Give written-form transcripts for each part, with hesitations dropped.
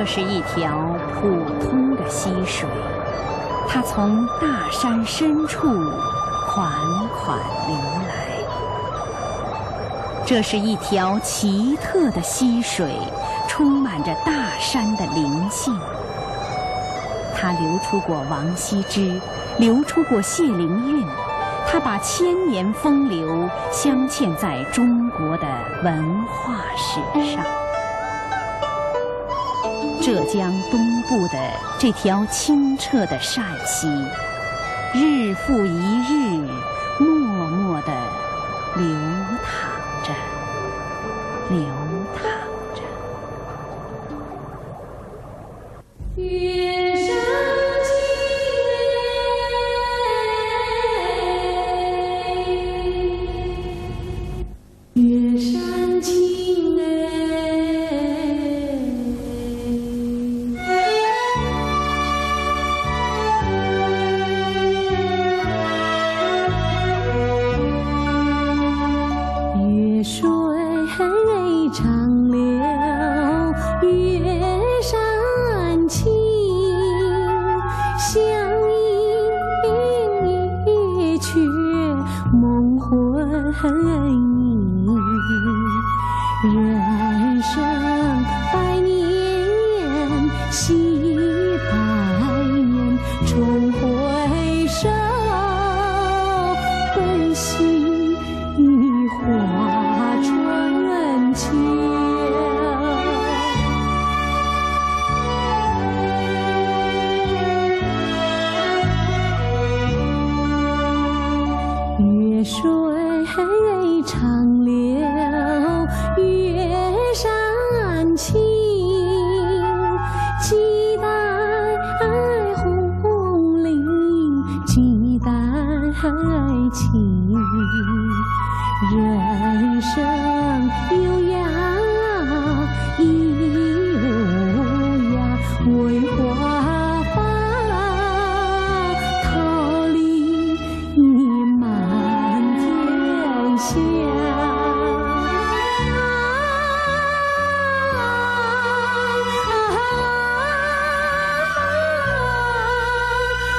这是一条普通的溪水，它从大山深处款款流来。这是一条奇特的溪水，充满着大山的灵性。它流出过王羲之，流出过谢灵运，它把千年风流镶嵌在中国的文化史上。浙江东部的这条清澈的善溪，日复一日，默默地流淌着，流淌着。月山青哎，月山青哎，月水长流月山青，相映一却梦魂萦。人生百年惜百年，重回首，本惜花春秋。月水长流月山青，几代红绫，几代情。人生有涯亦无涯，为花发桃李满天下。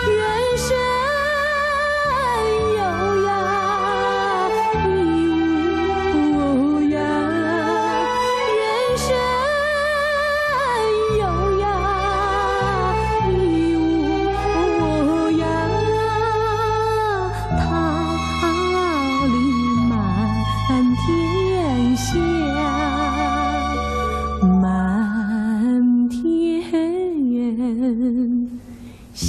人生有涯亦无涯，人生有涯亦无涯，桃李满天下，满天下。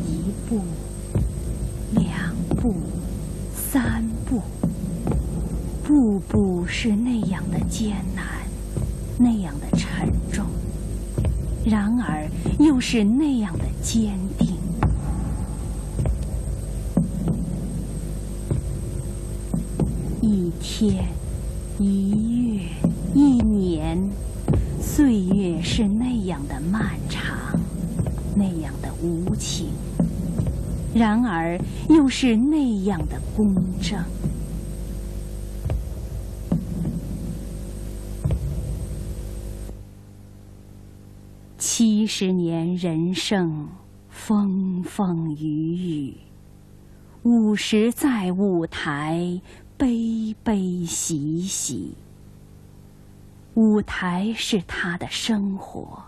一步，两步，三步，步步是那样的艰难，那样的沉重，然而又是那样的坚定。一天，一月，一年，岁月是那样的漫长，那样的无情，然而又是那样的公正。70年人生，风风雨雨，50在舞台，悲悲喜喜。舞台是他的生活，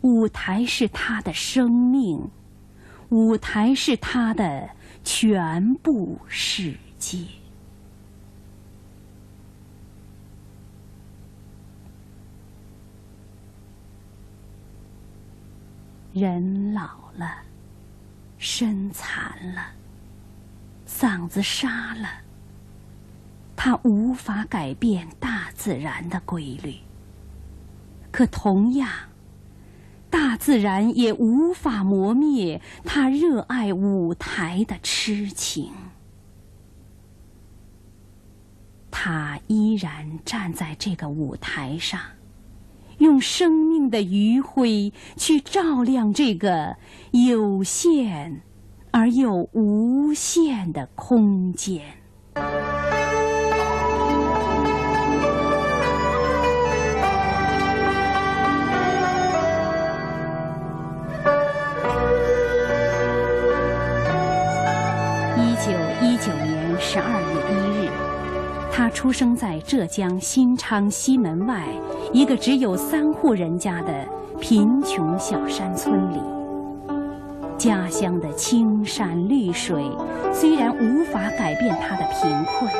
舞台是他的生命，舞台是他的全部世界。人老了，身残了，嗓子沙了，他无法改变大自然的规律，可同样，大自然也无法磨灭他热爱舞台的痴情。他依然站在这个舞台上，用生命的余晖去照亮这个有限而又无限的空间。1919年12月1日，他出生在浙江新昌西门外一个只有3户人家的贫穷小山村里。家乡的青山绿水虽然无法改变他的贫困，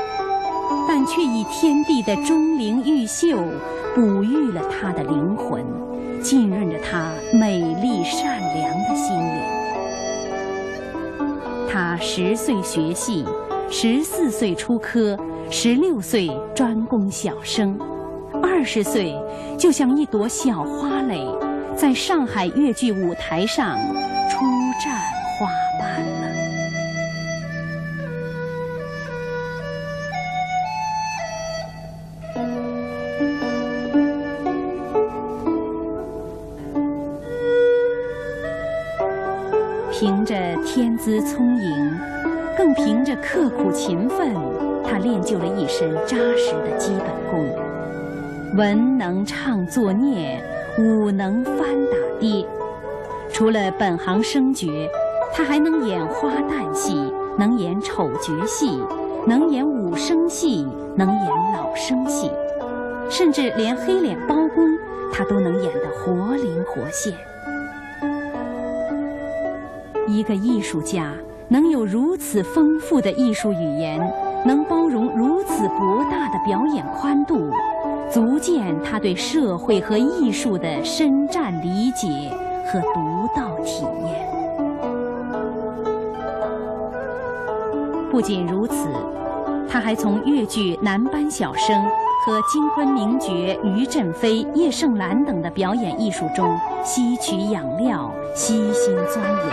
但却以天地的钟灵毓秀哺育了他的灵魂，浸润着他美丽善良的心灵。他10岁学戏，14岁出科，16岁专攻小生，20岁就像一朵小花蕾，在上海越剧舞台上初绽花斑了。凭着天资聪颖，更凭着刻苦勤奋，他练就了一身扎实的基本功。文能唱作孽，武能翻打跌。除了本行生角，他还能演花旦戏，能演丑角戏，能演武生戏，能演老生戏，甚至连黑脸包公他都能演得活灵活现。一个艺术家能有如此丰富的艺术语言，能包容如此博大的表演宽度，足见他对社会和艺术的深湛理解和独到体验。不仅如此，他还从越剧男班小生和京昆名角于振飞、叶盛兰等的表演艺术中吸取养料，悉心钻研，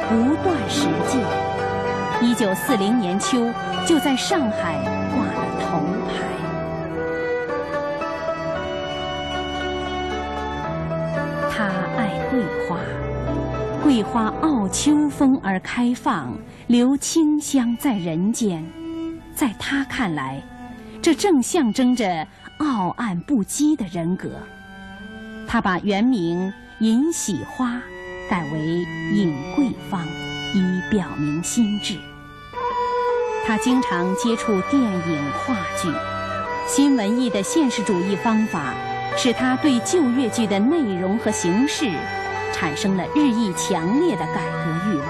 不断实践。1940年秋，就在上海挂了头牌。他爱桂花，桂花傲秋风而开放，留清香在人间。在他看来，这正象征着傲岸不羁的人格。他把原名尹喜花改为尹桂芳，以表明心志。他经常接触电影、话剧，新文艺的现实主义方法使他对旧越剧的内容和形式产生了日益强烈的改革欲望。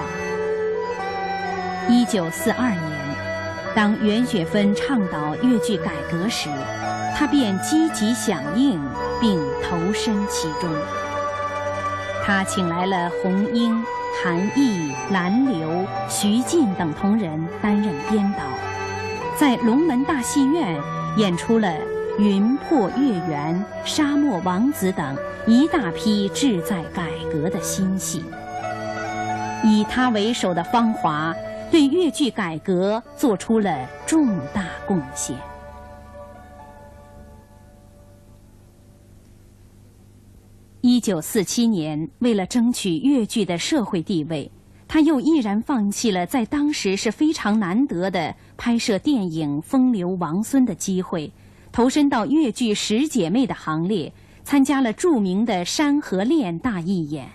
1942年，当袁雪芬倡导越剧改革时，他便积极响应并投身其中。他请来了洪英、韩毅、兰流、徐进等同仁担任编导，在龙门大戏院演出了《云破月圆》《沙漠王子》等一大批志在改革的新戏。以他为首的芳华对越剧改革做出了重大贡献。1947年，为了争取越剧的社会地位，他又毅然放弃了在当时是非常难得的拍摄电影《风流王孙》的机会，投身到越剧10姐妹的行列，参加了著名的《山河恋》大义演。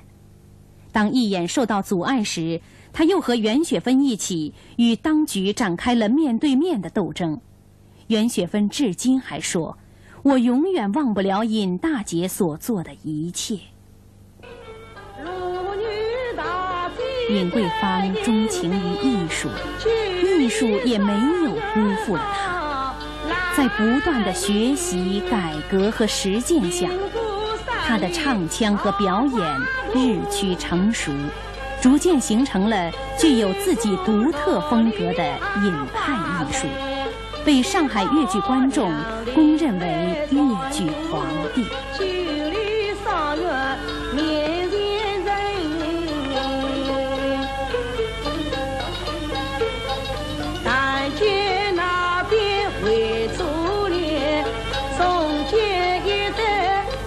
当义演受到阻碍时，他又和袁雪芬一起与当局展开了面对面的斗争。袁雪芬至今还说：“我永远忘不了尹大姐所做的一切。”尹桂芳钟情于艺术，艺术也没有辜负了她。在不断的学习、改革和实践下，她的唱腔和表演日趋成熟，逐渐形成了具有自己独特风格的尹派艺术，被上海越剧观众公认为越剧皇帝。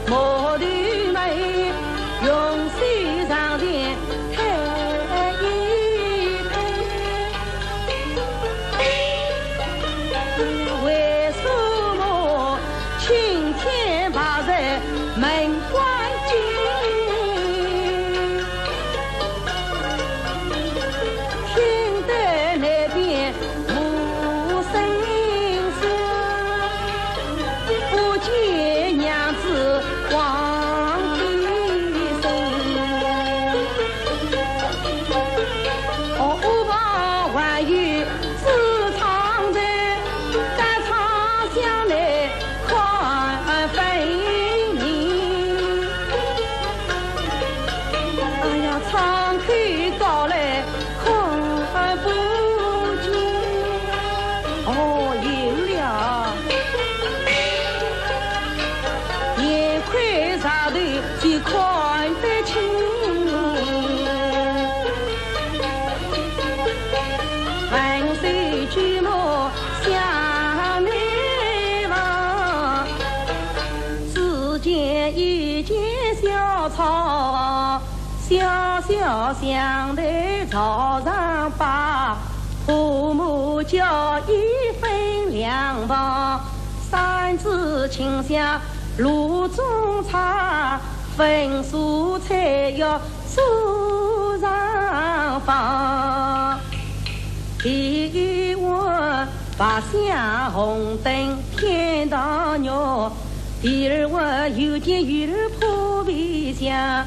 莫腿高来看不见。哦，有了，眼看上头就看得清。万岁举目向南望，只见一间小草，小小香台草上摆，父母叫一分两旁，三枝清香炉中插，粉蔬菜要桌上放。第一碗白香红灯天堂肉，第二碗有点鱼儿破皮香，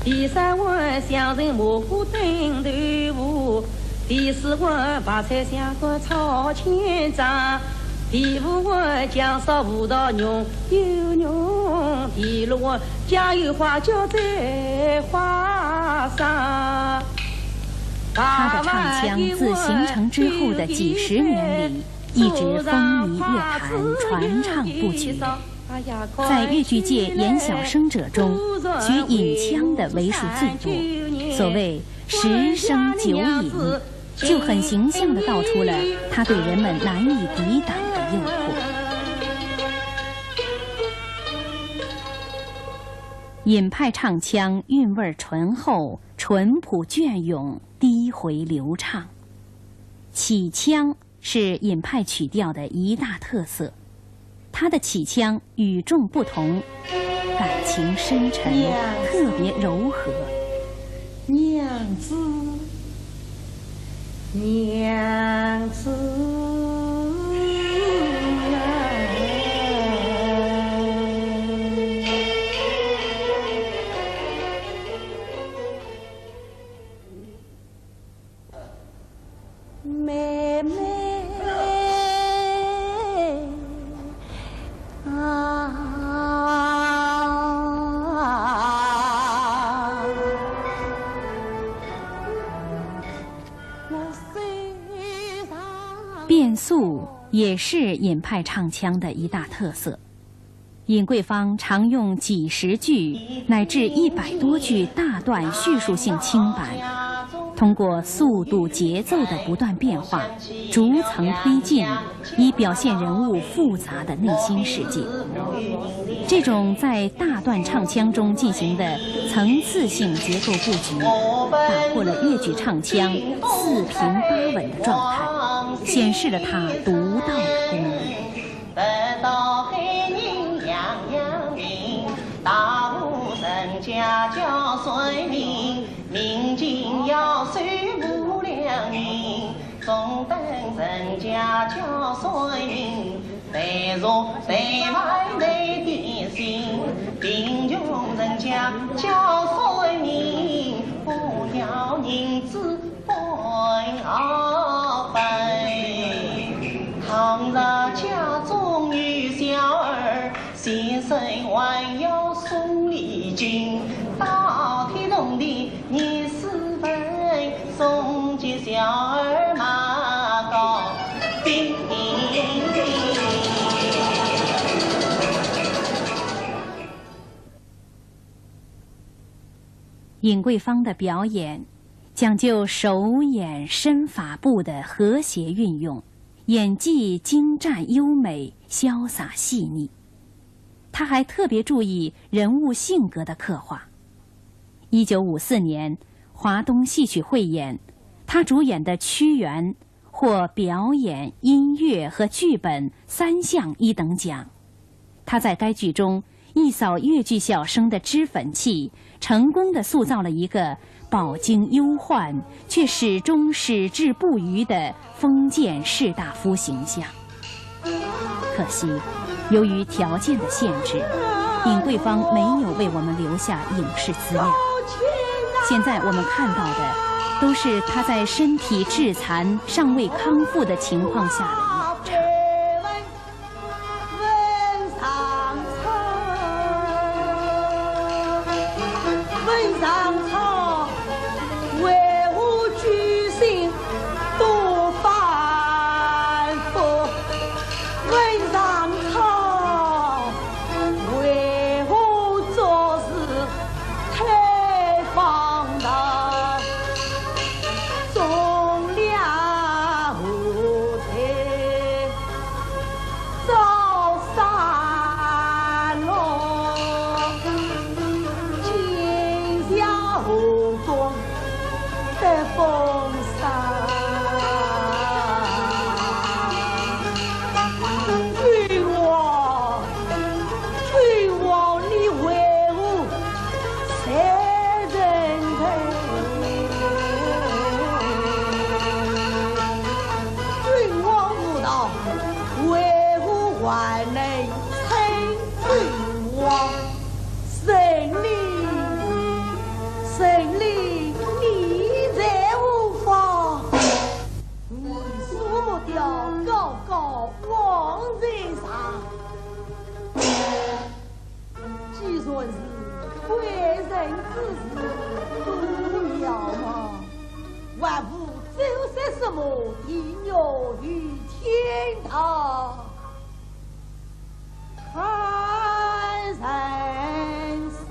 第三碗香橙蘑菇炖豆腐，第四碗白菜香瓜炒千张，第五碗酱烧葡萄浓又浓，第六碗酱油花椒在花上。他的唱腔自形成之后的几十年里，一直风靡乐坛，传唱不绝。在越剧界演小生者中，学引腔的为数最多。所谓10声9引，就很形象地道出了他对人们难以抵挡的诱惑。尹派唱腔韵味醇厚，淳朴隽永，低回流畅。起腔是尹派曲调的一大特色，他的起腔与众不同，感情深沉，特别柔和。娘子，娘子。妹妹啊，变速也是尹派唱腔的一大特色。尹桂芳常用几十句乃至100多句大段叙述性轻板，通过速度节奏的不断变化，逐层推进，以表现人物复杂的内心世界。这种在大段唱腔中进行的层次性结构布局，打破了越剧唱腔4平8稳的状态，显示了他独到的功力。大武神家教顺民，民警要随无良民，中等人家教顺民，内弱内卖内点心，贫穷人家教顺民，不要银子分二分。倘若家中有小儿，先生还要送礼金，到天洞的24分，送给小儿马高兴。尹桂芳的表演讲究手眼身法步的和谐运用，演技精湛优美，潇洒细腻。他还特别注意人物性格的刻画。1954年华东戏曲汇演，他主演的《屈原》获表演、音乐和剧本3项1等奖。他在该剧中一扫越剧小生的脂粉气，成功地塑造了一个饱经忧患却始终矢志不渝的封建士大夫形象。可惜由于条件的限制，尹桂芳没有为我们留下影视资料。现在我们看到的都是她在身体致残、尚未康复的情况下的演唱。文上草，文一鸟于天堂，看人死，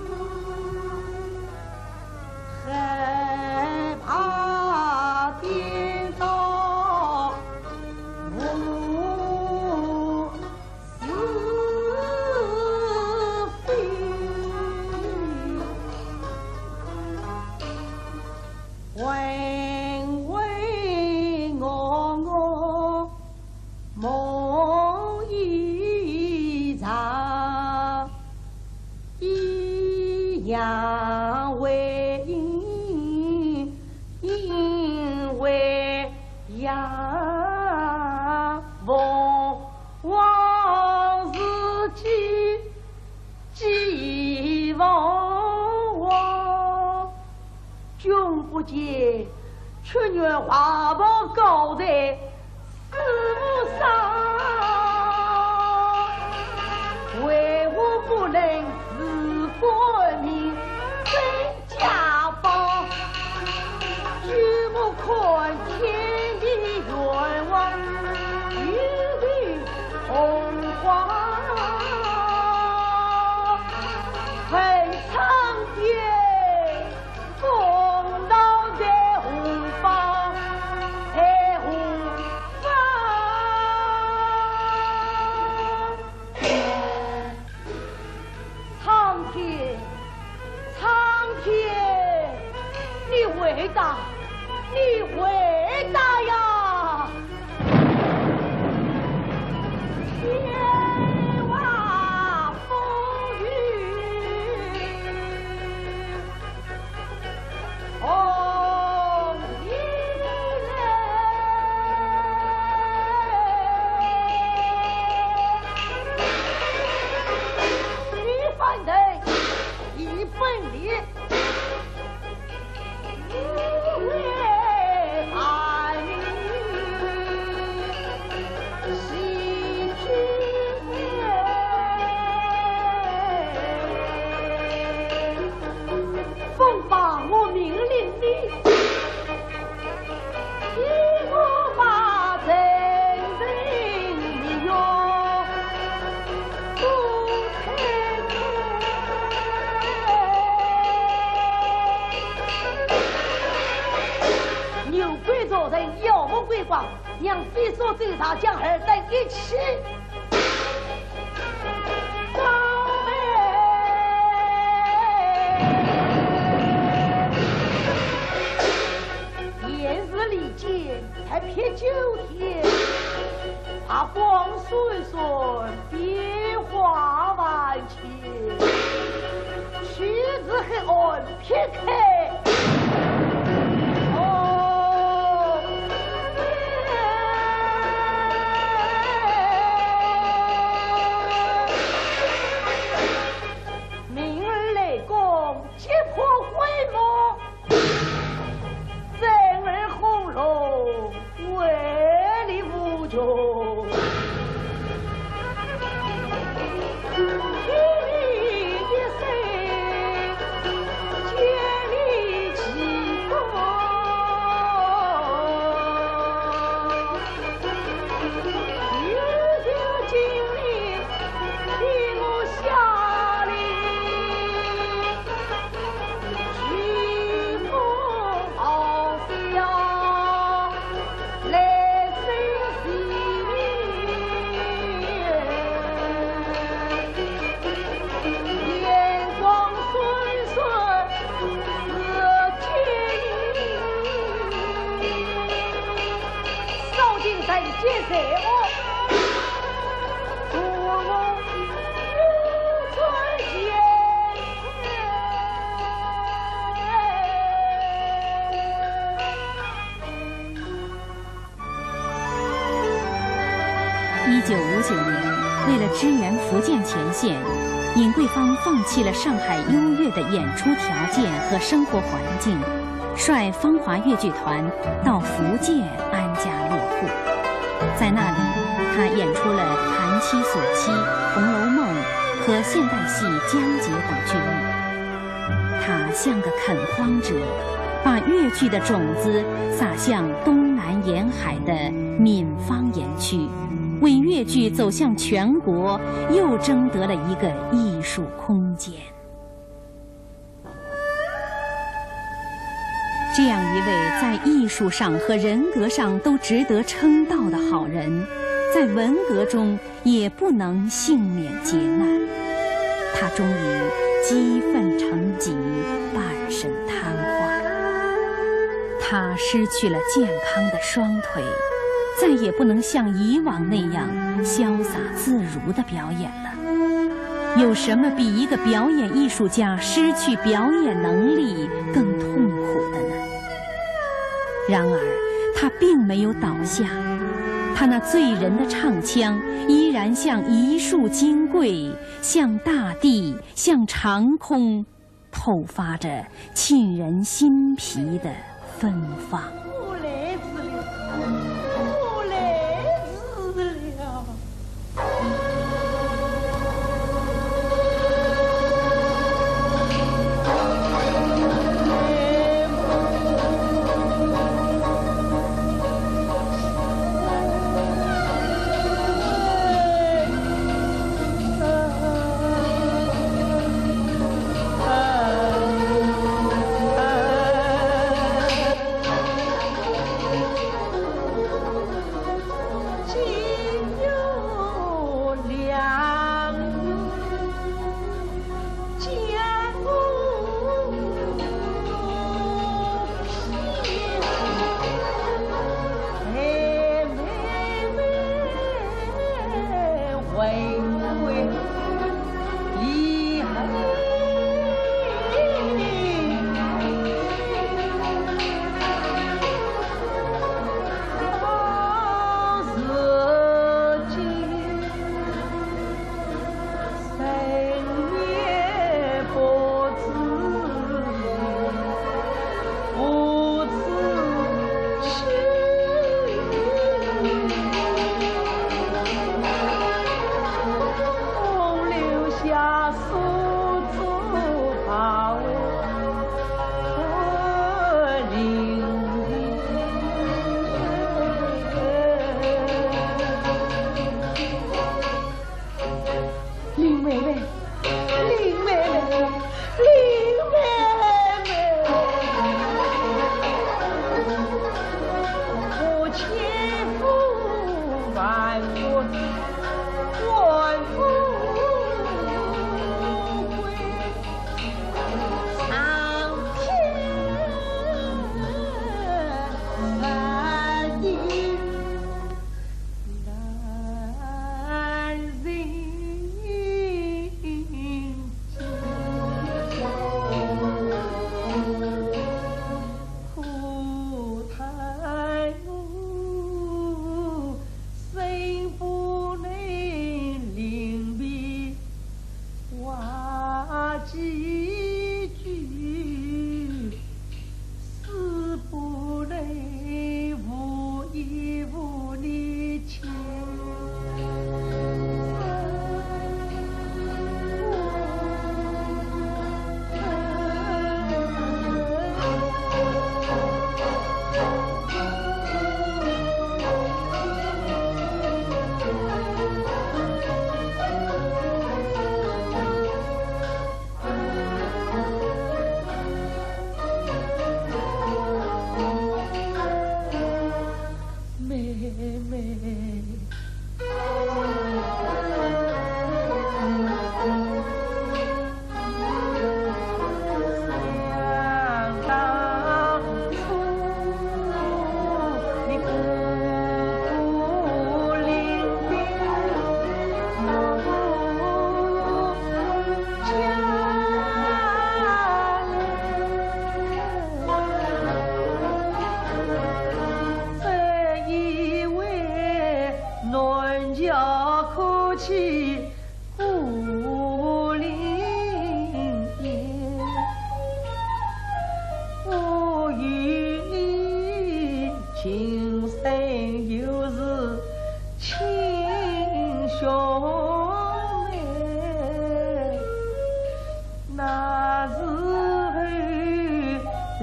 害怕颠倒，无是非。问问我梦一场，一样为因为呀梦往事寄望我，君不见，却愿花宝高在四无上，为我不能治国民分家邦，举目看天地愿望，玉立红花分苍天，公道在红方，在红方。苍天，苍天，你伟大，你伟大呀！天瓦风雨，红衣人，一反对，一分裂。为爱你，喜之年，奉把我命令你，替我把真正的药不开牛鬼做人，妖魔鬼怪，让非所走上将二等一起。高妹，连日里间才撇9天，怕光顺顺变化万千，须知黑暗撇开。1959年，为了支援福建前线，尹桂芳放弃了上海优越的演出条件和生活环境，率芳华越剧团到福建安家落户。在那里，他演出了《谈妻索妻》《红楼梦》和现代戏《江姐》等剧目。他像个垦荒者，把粤剧的种子撒向东南沿海的闽方言区，为粤剧走向全国又争得了一个艺术空间。这样一位在艺术上和人格上都值得称道的好人，在文革中也不能幸免劫难。他终于积愤成疾，半身瘫痪。他失去了健康的双腿，再也不能像以往那样潇洒自如地表演了。有什么比一个表演艺术家失去表演能力更痛苦的呢？然而，他并没有倒下，他那醉人的唱腔依然像一束金桂，向大地，向长空，透发着沁人心脾的芬芳。不来子了，不来子了。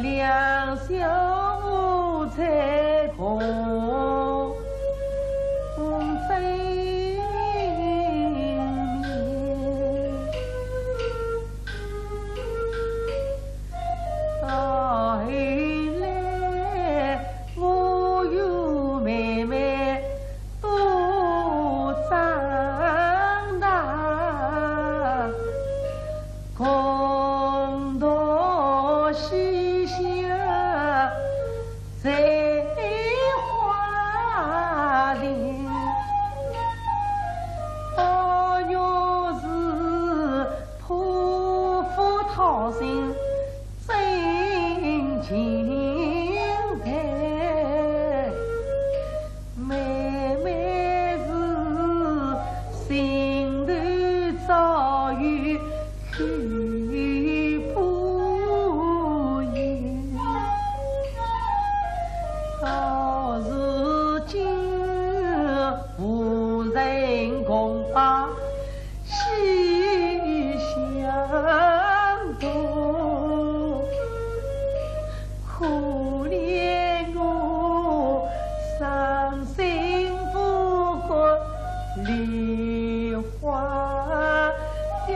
两小才空在面，到来我有妹妹都长大，共度西夏在花林，我若是破釜掏心真情态，妹妹是心头早有去不言，到如今无人共把西厢渡，可怜我伤心不过梨花呀。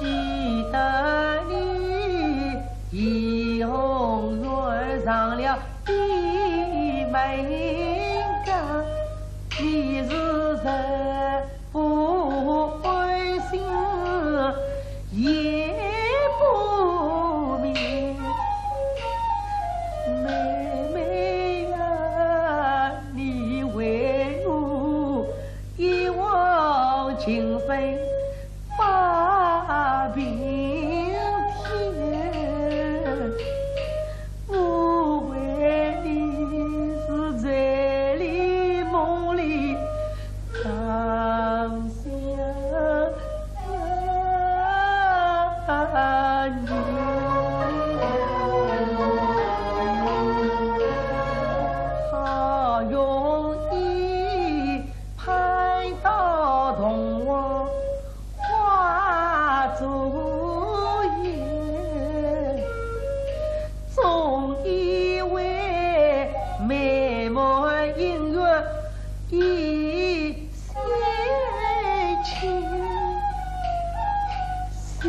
记得你一红润上了的眉岗，你是人不会心也不眠。妹妹呀，你为我一往情非把冰天，我为你是醉里梦里长相好容易盼到童话化作烟，总以为美梦姻缘已现前，想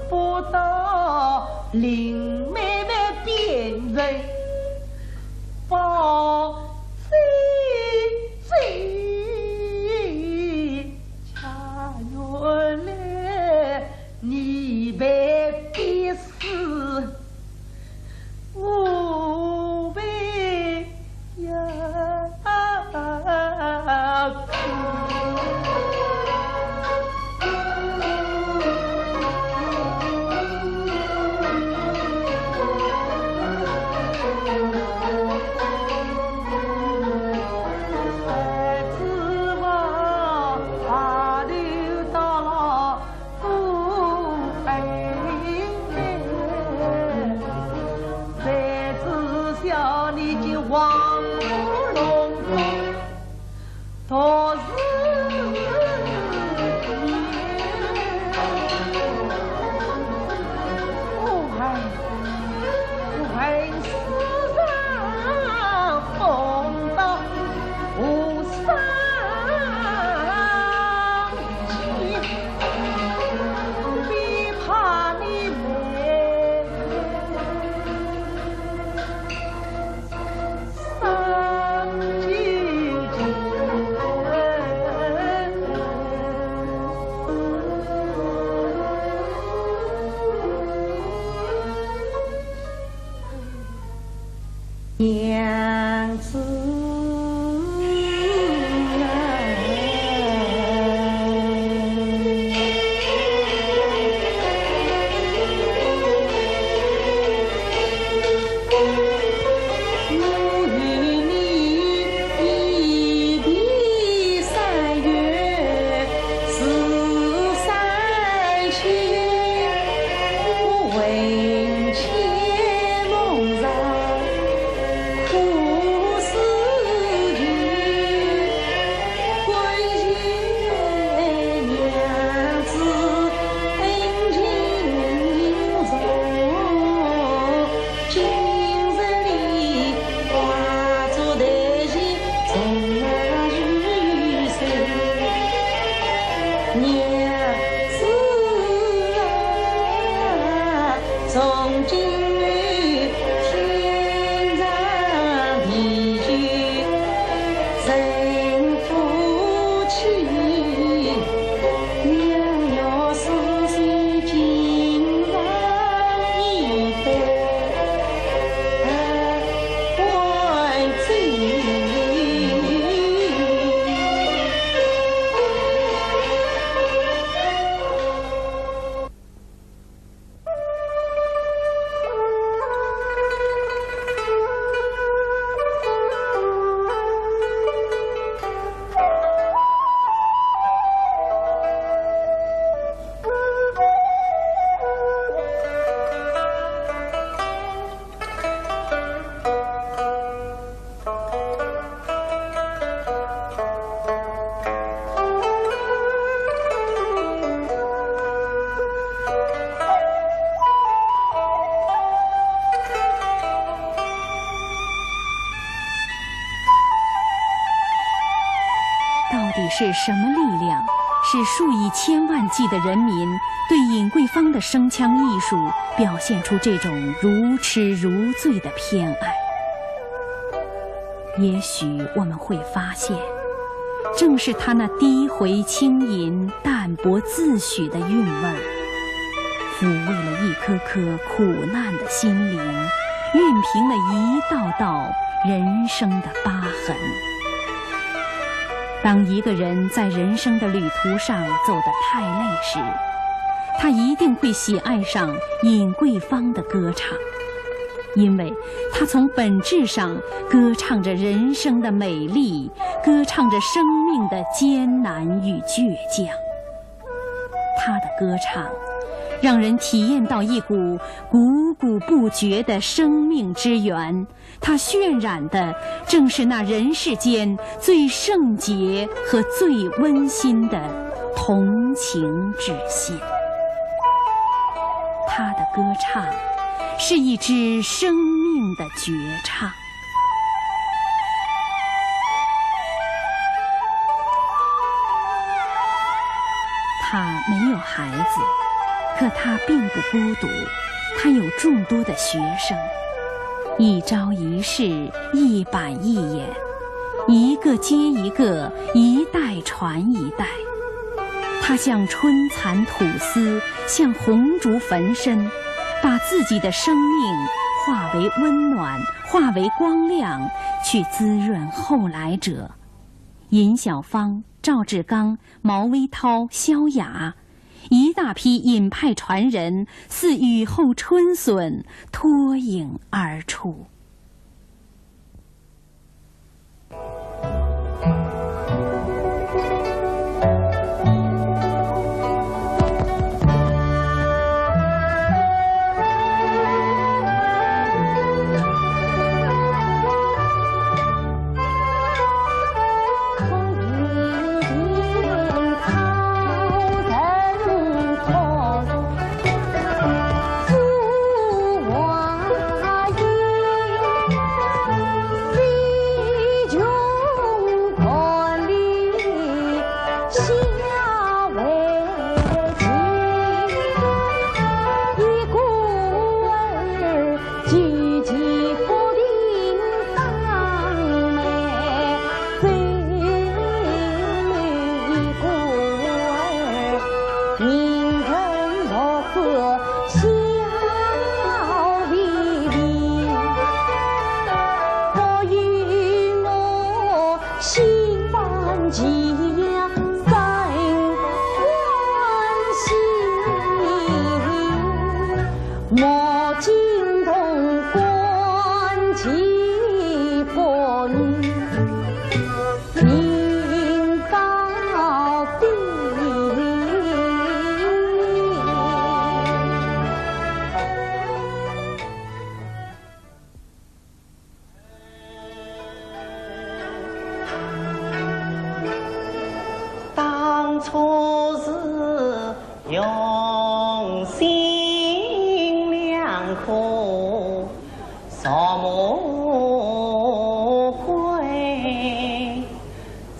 不到令妹妹变人报恰原来你被逼死，我被压黄龙宫，多是为世上风刀无伤情，必怕你为伤究竟。娘子我与你一别3月13前，魂牵梦绕苦是什么力量，使数以千万计的人民对尹桂芳的声腔艺术表现出这种如痴如醉的偏爱？也许我们会发现，正是她那低回轻吟、淡泊自许的韵味儿，抚慰了一颗颗苦难的心灵，熨平了一道道人生的疤痕。当一个人在人生的旅途上走得太累时，他一定会喜爱上尹桂芳的歌唱，因为他从本质上歌唱着人生的美丽，歌唱着生命的艰难与倔强。他的歌唱让人体验到一股汩汩不绝的生命之源，它渲染的正是那人世间最圣洁和最温馨的同情之心。他的歌唱是一支生命的绝唱。他没有孩子，可他并不孤独，他有众多的学生，一朝一夕，一板一眼，一个接一个，一代传一代。他像春蚕吐丝，像红烛焚身，把自己的生命化为温暖，化为光亮，去滋润后来者。尹小芳、赵志刚、毛微涛、萧雅，一大批尹派传人似雨后春笋脱颖而出。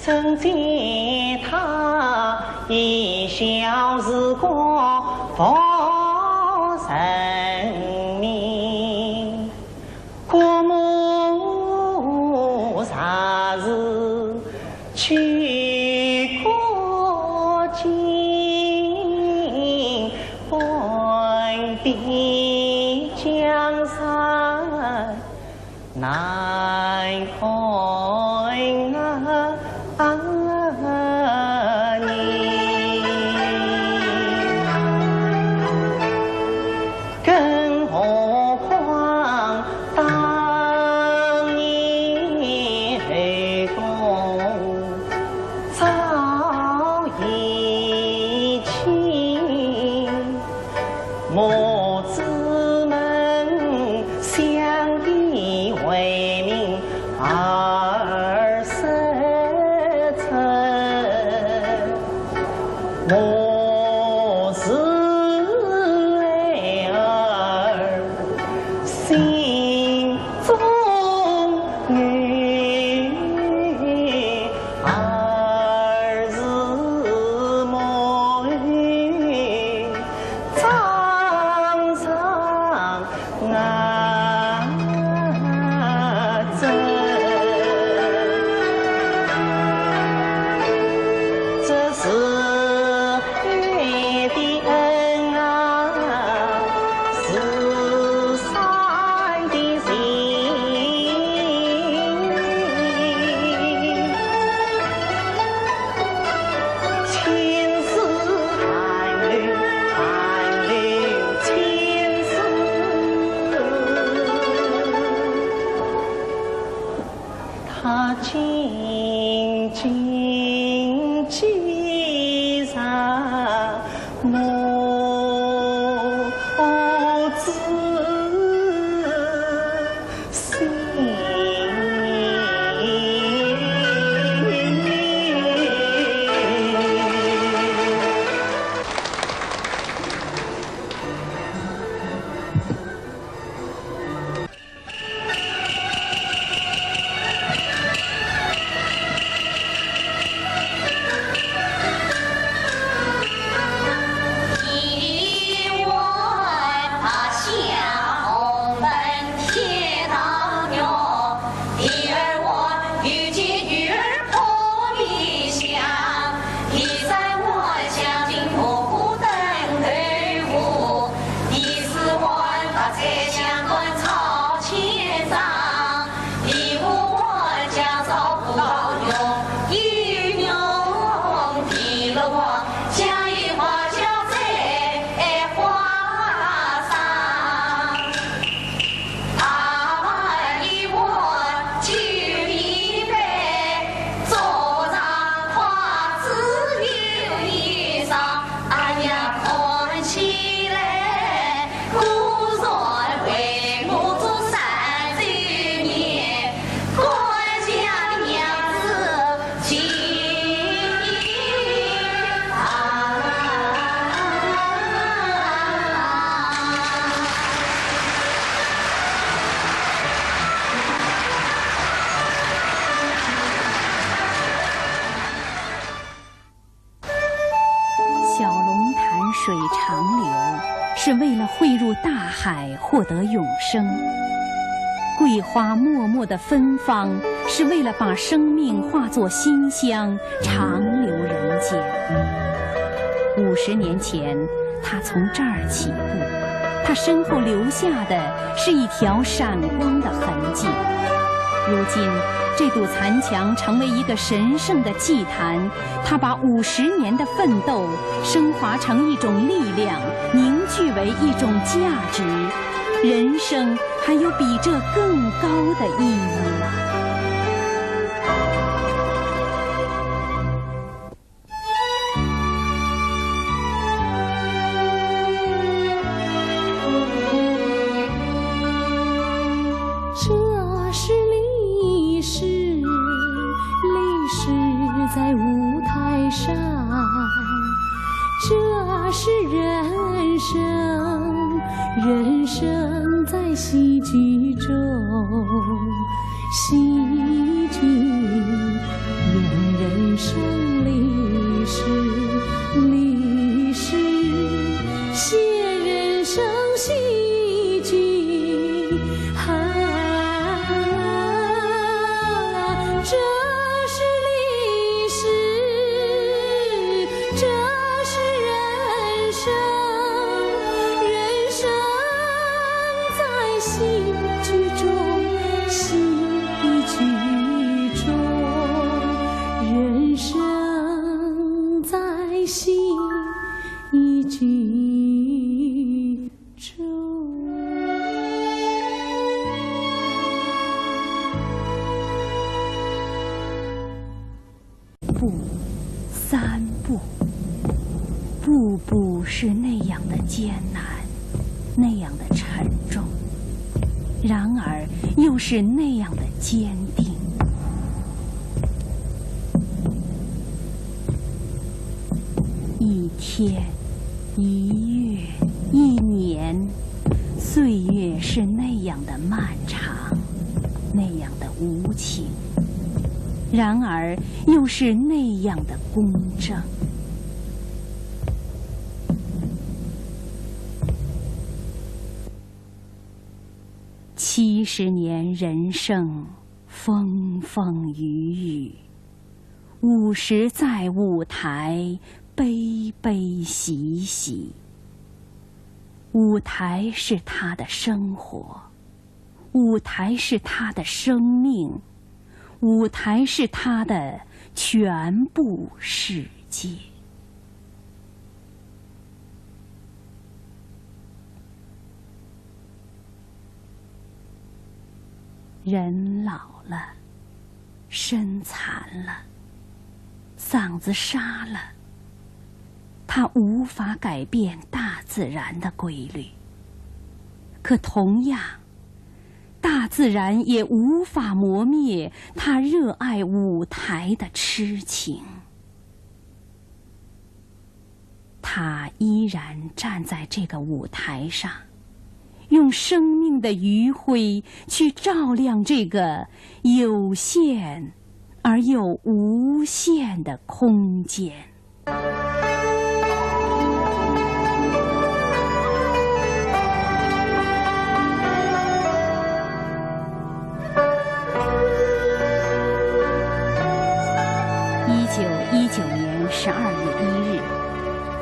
曾见他一一笑日过福人民，国母啥日去过境，本必江山难看你，更何况当年黑洞早已清，母子们相依为命而生存，母子泪儿心中女儿日梦常常真，这是爱的恩啊，是善的心，千丝寒绿寒绿千丝，它静静记上母子心。水长流，是为了汇入大海，获得永生；桂花默默的芬芳，是为了把生命化作馨香，长留人间。50年前，他从这儿起步，他身后留下的是一条闪光的痕迹。如今，这堵残墙成为一个神圣的祭坛，它把50年的奋斗升华成一种力量，凝聚为一种价值。人生还有比这更高的意义吗？这是历史，历史在舞台上；这是人生，人生在戏剧中。戏剧用人生历史在戏剧中。步，三步，步步是那样的艰难，那样的沉重，然而又是那样的坚定。一天，一月，一年，岁月是那样的漫长，那样的无情，然而又是那样的公正。70年人生，风风雨雨，50在舞台，悲悲喜喜。舞台是他的生活，舞台是他的生命，舞台是他的全部世界。人老了，身残了，嗓子沙了，他无法改变大自然的规律，可同样，大自然也无法磨灭他热爱舞台的痴情。他依然站在这个舞台上，用生命的余晖去照亮这个有限而又无限的空间。1919年12月1日，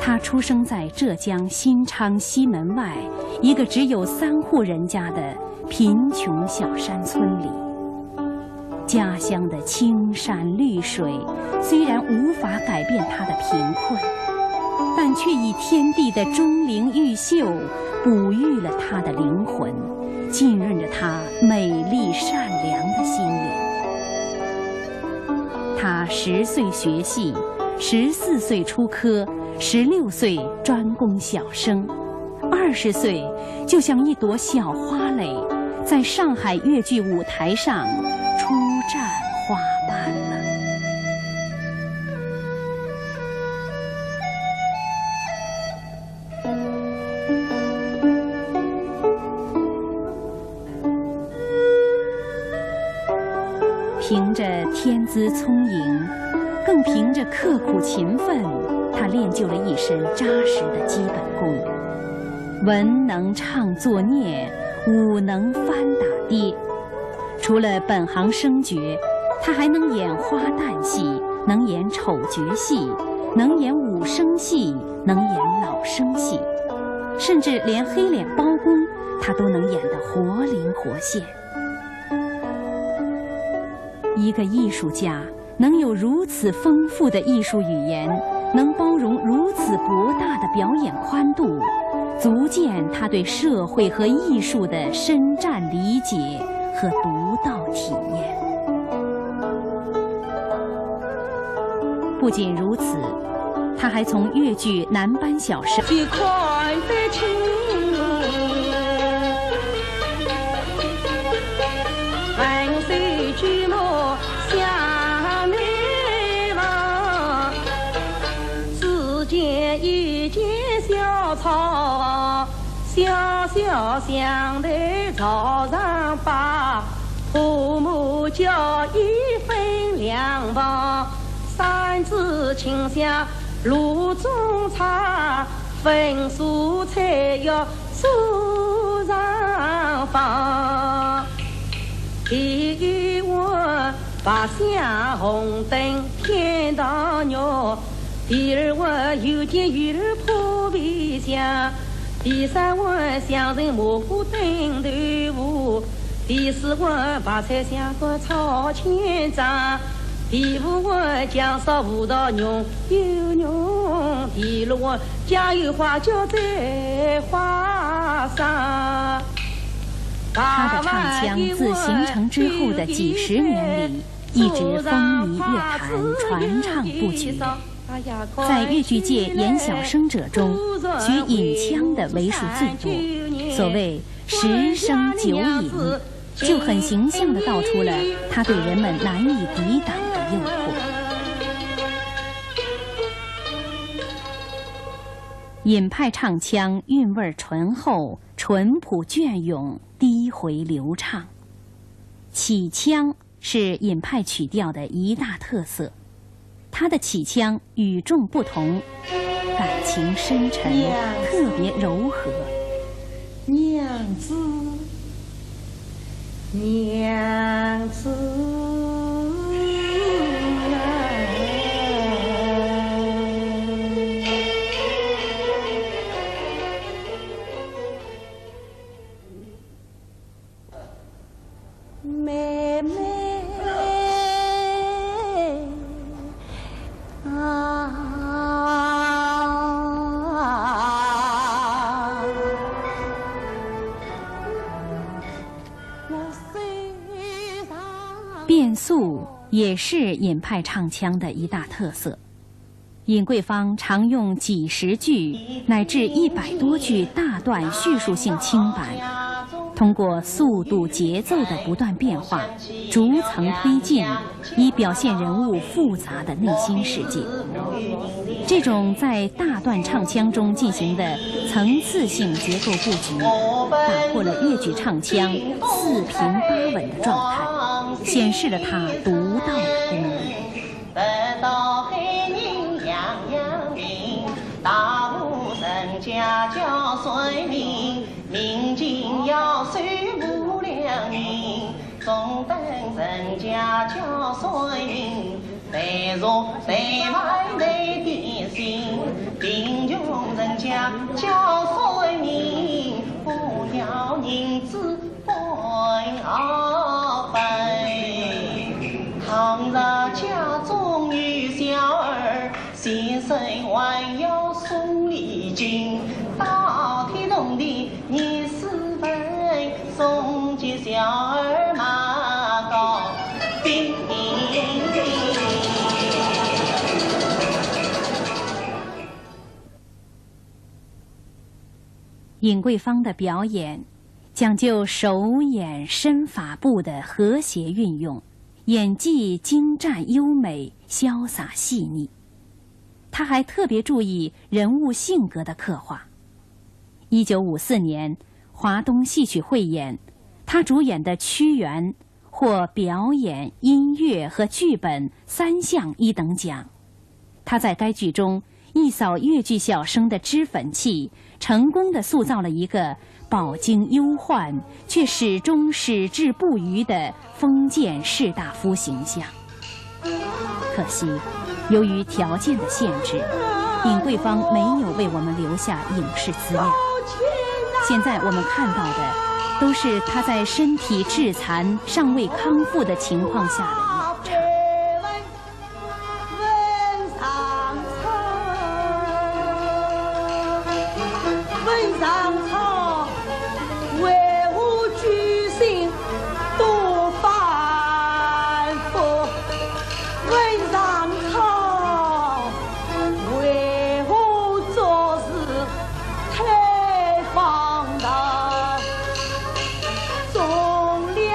他出生在浙江新昌西门外一个只有3户人家的贫穷小山村里。家乡的青山绿水虽然无法改变他的贫困，但却以天地的钟灵毓秀哺育了他的灵魂，浸润着他美丽善良的心灵。他10岁学戏，14岁出科，16岁专攻小生，20岁就像一朵小花蕾，在上海越剧舞台上初绽花斑了。凭着天资聪颖，更凭着刻苦勤奋，他练就了一身扎实的基本功。文能唱作孽，武能翻打跌。除了本行生角，他还能演花旦戏，能演丑角戏，能演武生戏，能演老生戏，甚至连黑脸包公他都能演得活灵活现。一个艺术家能有如此丰富的艺术语言，能包容如此博大的表演宽度，足见他对社会和艺术的深湛理解和独到体验。不仅如此，他还从越剧男班小生就看得清，万岁剧目下眉毛，只见一间小草，小小香的草上把，父母叫一分2包，3枝清香炉中茶，焚素菜要树上放。第一碗白香红灯天堂肉，第2碗有见鱼儿扑鼻香，第3碗香人蘑菇炖豆腐，第4碗白菜香锅炒千张，第5碗姜烧葡萄浓又浓了我，家有花就在花上。他的唱腔自形成之后的几十年里，一直风靡乐坛，传唱不绝。在粤剧界演小生者中，取引腔的为数最多。所谓10声9引，就很形象地道出了他对人们难以抵挡的诱惑。尹派唱腔韵味醇厚，淳朴隽永，低回流畅。起腔是尹派曲调的一大特色，他的起腔与众不同，感情深沉，特别柔和。娘子，娘子。妹妹啊，变速也是尹派唱腔的一大特色。尹桂芳常用几十句乃至100多句大段叙述性轻板，通过速度节奏的不断变化，逐层推进，以表现人物复杂的内心世界。这种在大段唱腔中进行的层次性结构布局，打破了粤剧唱腔4平8稳的状态，显示了他独到的功力。大武神家教顺民，民警要随无良民。中等人家教顺民，内弱内外内点心。贫穷人家教顺民，不要银子分2分。倘若家中有小儿，先生还要送礼金，到天动地24分，送给小儿马高兴。尹桂芳的表演讲究手眼身法步的和谐运用，演技精湛优美，潇洒细腻。他还特别注意人物性格的刻画。1954年华东戏曲汇演，他主演的《屈原》获表演、音乐和剧本3项1等奖。他在该剧中一扫粤剧小生的脂粉气，成功地塑造了一个饱经忧患却始终矢志不渝的封建士大夫形象。可惜由于条件的限制，尹桂芳没有为我们留下影视资料。现在我们看到的都是她在身体致残、尚未康复的情况下的演唱。为我居心多反复，问上苍为我做事太荒唐，忠良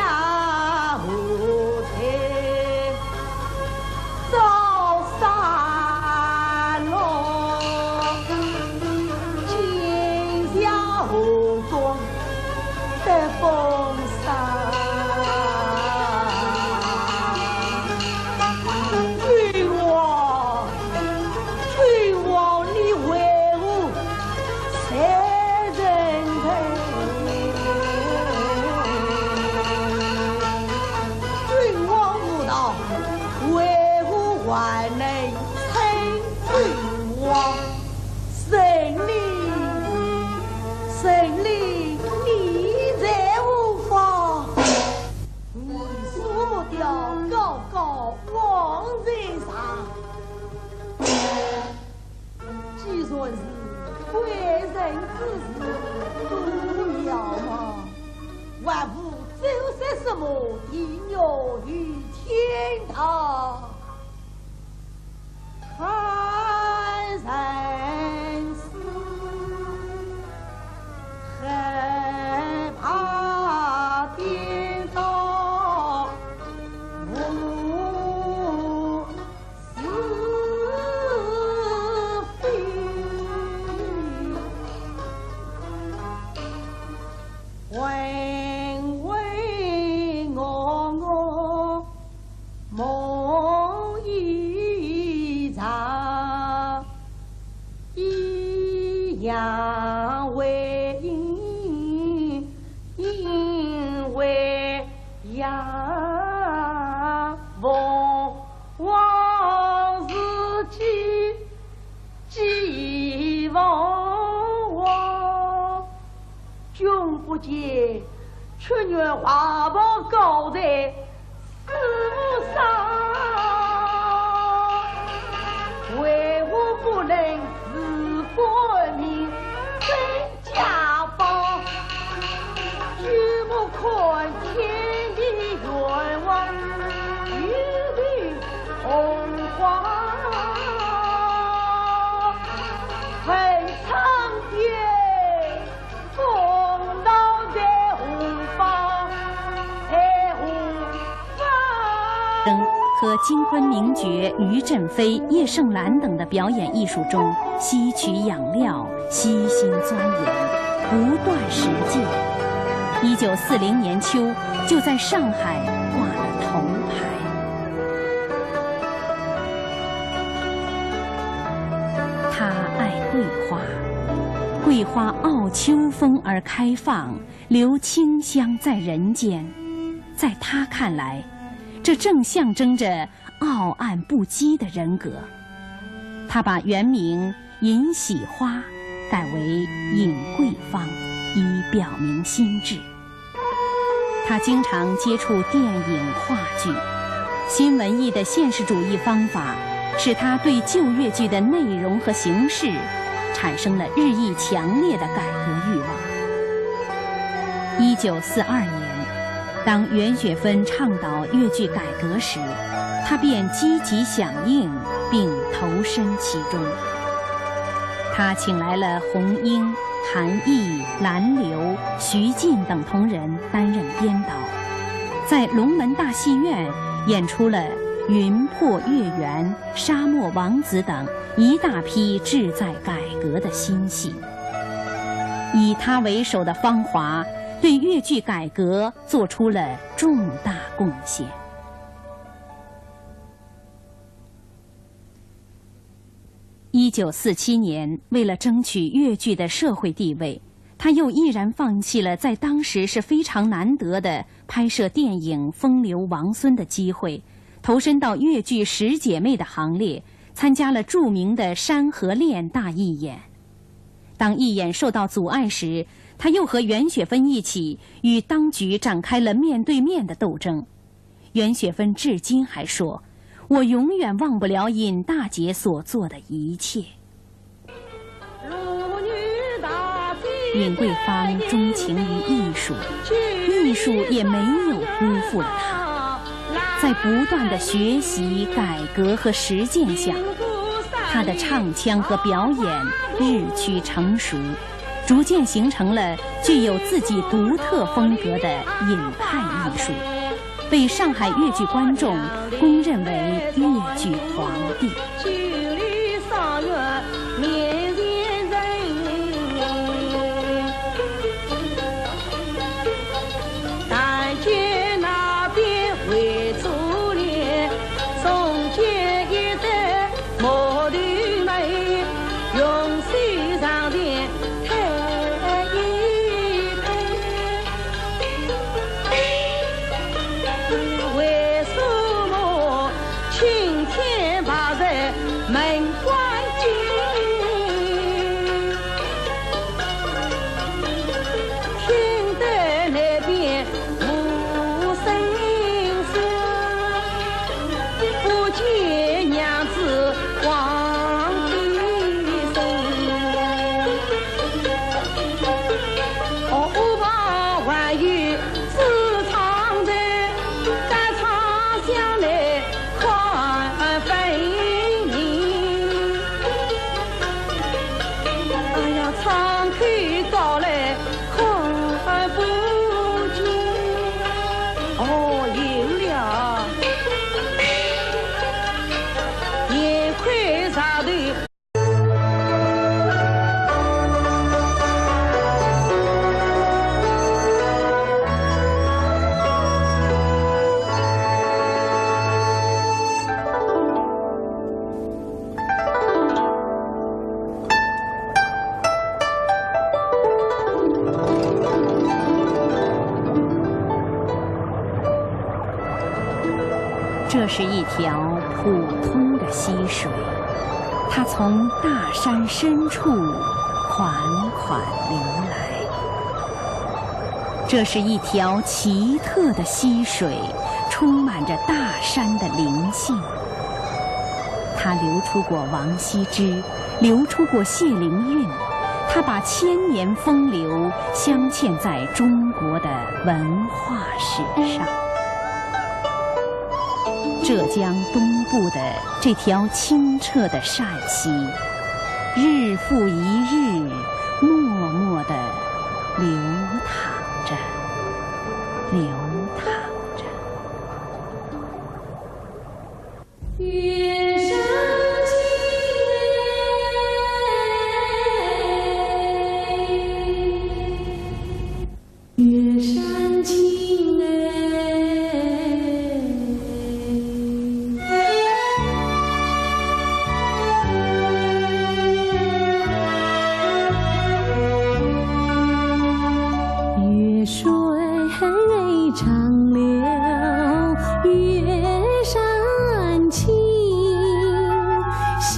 无才遭杀戮，天下无若是贵人之事，都要吗？万不走些什么应有于天堂？看人世，害怕颠倒，无是非。混混我梦一场，一样为因，因为呀逢往事寄望我，君不见，却愿花宝高在四目上。为我不能治国民分家邦，举目看天地愿望，玉立红花，很长天风刀在红方，在红方。和金昆名角于振飞、叶盛兰等的表演艺术中吸取养料，悉心钻研，不断实践。1940年秋，就在上海挂了头牌。他爱桂花，桂花傲秋风而开放，留清香在人间。在他看来，这正象征着傲岸不羁的人格。他把原名尹喜花改为尹桂芳，以表明心志。他经常接触电影、话剧，新文艺的现实主义方法使他对旧越剧的内容和形式产生了日益强烈的改革欲望。1942年，当袁雪芬倡导越剧改革时，他便积极响应并投身其中。他请来了洪英、韩毅、兰流、徐进等同仁担任编导，在龙门大戏院演出了《云破月圆》《沙漠王子》等一大批志在改革的新戏。以他为首的芳华对越剧改革做出了重大贡献。1947年，为了争取越剧的社会地位，他又毅然放弃了在当时是非常难得的拍摄电影《风流王孙》的机会，投身到越剧十姐妹的行列，参加了著名的《山河恋》大义演。当义演受到阻碍时，他又和袁雪芬一起与当局展开了面对面的斗争。袁雪芬至今还说：“我永远忘不了尹大姐所做的一切。”尹桂芳钟情于艺术，艺术也没有辜负了她。在不断的学习、改革和实践下，她的唱腔和表演日趋成熟，逐渐形成了具有自己独特风格的尹派艺术，被上海越剧观众公认为越剧皇帝。去高来看不见。哦，有了，眼快上头。这是一条普通的溪水，它从大山深处款款流来。这是一条奇特的溪水，充满着大山的灵性。它流出过王羲之，流出过谢灵运，它把千年风流镶嵌在中国的文化史上。浙江东部的这条清澈的善溪，日复一日，默默地流淌着，流淌着。月上清月山青月水长流月山青，相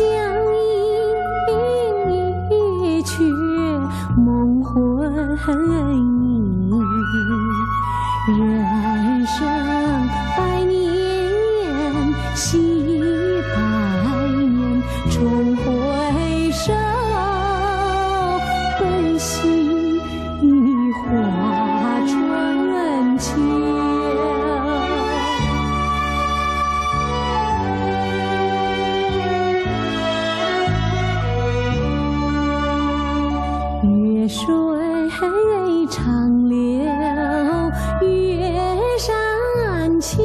依一却梦魂萦。人生百年惜百年，重回首，本惜花春秋。月水长流月山青，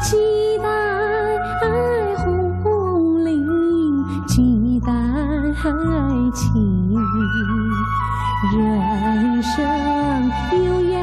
几代红绫，几代情。人生有涯